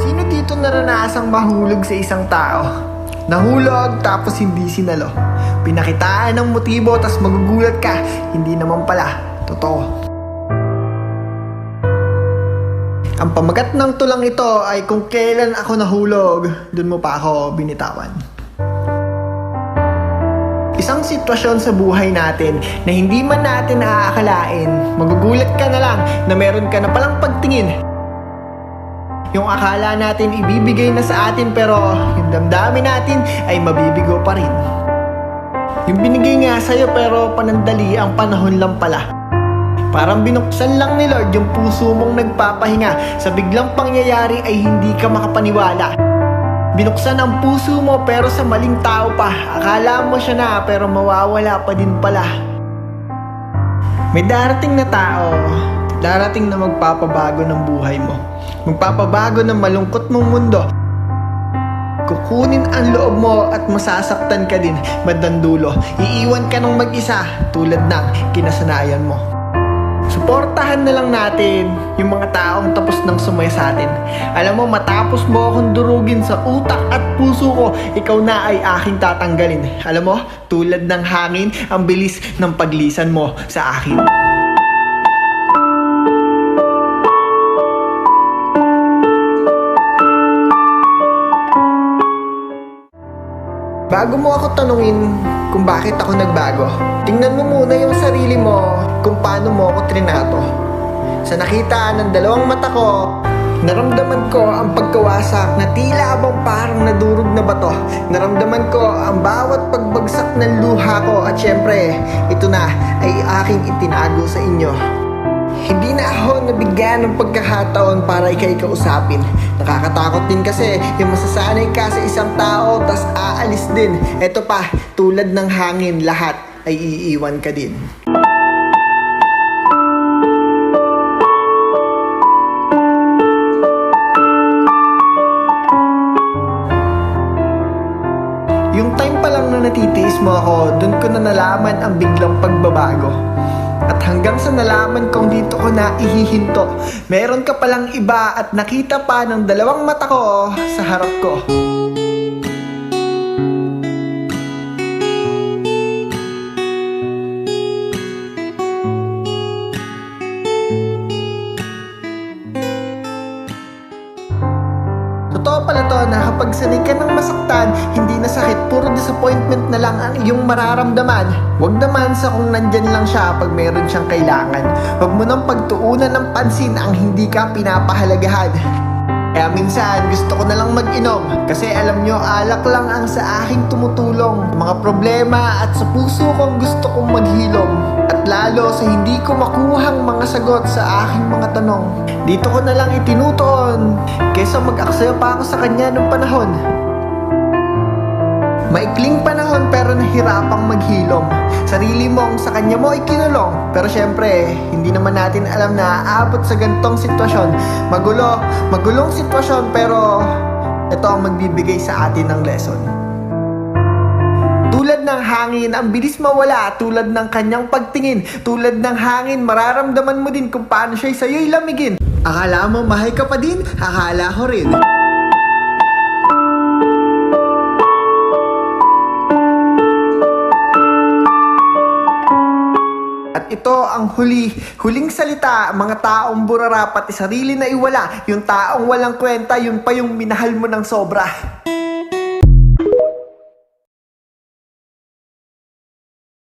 Sino dito naranasang mahulog sa isang tao? Nahulog tapos hindi sinalo. Pinakitaan ng motibo tapos magugulat ka, hindi naman pala totoo. Ang pamagat ng tulang ito ay kung kailan ako nahulog, dun mo pa ako binitawan. Isang sitwasyon sa buhay natin na hindi man natin aakalain, magugulat ka na lang na meron ka na palang pagtingin. Yung akala natin ibibigay na sa atin pero yung damdamin natin ay mabibigo pa rin. Yung binigay nga sa'yo pero panandali ang panahon lang pala. Parang binuksan lang ni Lord yung puso mong nagpapahinga, sa biglang pangyayari ay hindi ka makapaniwala. Binuksan ang puso mo pero sa maling tao pa. Akala mo siya na pero mawawala pa din pala. May darating na tao, darating na magpapabago ng buhay mo. Magpapabago ng malungkot mong mundo. Kukunin ang loob mo at masasaktan ka din bandang dulo. Iiwan ka ng mag-isa tulad ng kinasanayan mo. Suportahan na lang natin yung mga taong tapos nang sumaya sa atin. Alam mo, matapos mo akong durugin sa utak at puso ko, ikaw na ay aking tatanggalin. Alam mo, tulad ng hangin, ang bilis ng paglisan mo sa akin. Bago mo ako tanungin kung bakit ako nagbago, tingnan mo muna yung sarili mo kung paano mo ako trinato. Sa nakita ng dalawang mata ko, naramdaman ko ang pagkawasak na tila abang parang nadurog na bato. Naramdaman ko ang bawat pagbagsak ng luha ko at syempre, ito na ay aking itinago sa inyo. Hindi na ako nabigyan ng pagkakataon para ikay kausapin. Nakakatakot din kasi yung masasanay ka sa isang tao tas aalis din. Eto pa, tulad ng hangin, lahat ay iiwan ka din. Yung time pa lang na natitiis mo ako, dun ko na nalaman ang biglang pagbabago. At hanggang sa nalaman kong dito ko na ihihinto, meron ka palang iba at nakita pa ng dalawang mata ko sa harap ko. Totoo pala to na kapag sanay ka ng masaktan, hindi na sakit, puro disappointment na lang ang iyong mararamdaman. Huwag naman sa kung nandyan lang siya pag meron siyang kailangan. Huwag mo nang pagtuunan ng pansin ang hindi ka pinapahalagahan. Kaya minsan gusto ko na lang mag-inom kasi alam nyo, alak lang ang sa aking tumutulong. Mga problema at sa puso kong gusto kong maghilom. At lalo sa hindi ko makuhang mga sagot sa aking mga tanong. Dito ko na lang itinutuon kaysa mag-aksaya pa ako sa kanya ng panahon. Maikling panahon pero nahirapang maghilom. Sarili mong sa kanya mo ay kinulong. Pero syempre, hindi naman natin alam na aabot sa gantong sitwasyon. Magulong sitwasyon pero ito ang magbibigay sa atin ng lesson. Tulad ng hangin, ang bilis mawala. Tulad ng kanyang pagtingin. Tulad ng hangin, mararamdaman mo din kung paano siya'y sa'yo'y lamigin. Akala mo mahal ka pa din? Akala ko rin. At ito ang huling salita, mga taong burara pati sarili na iwala. Yung taong walang kwenta, yun pa yung minahal mo ng sobra.